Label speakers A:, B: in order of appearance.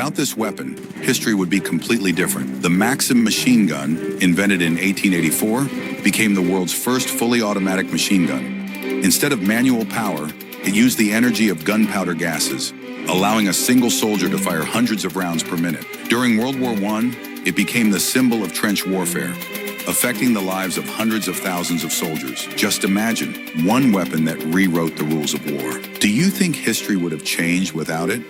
A: Without this weapon, history would be completely different. The Maxim machine gun, invented in 1884, became the world's first fully automatic machine gun. Instead of manual power, it used the energy of gunpowder gases, allowing a single soldier to fire hundreds of rounds per minute. During World War I, it became the symbol of trench warfare, affecting the lives of hundreds of thousands of soldiers. Just imagine, one weapon that rewrote the rules of war. Do you think history would have changed without it?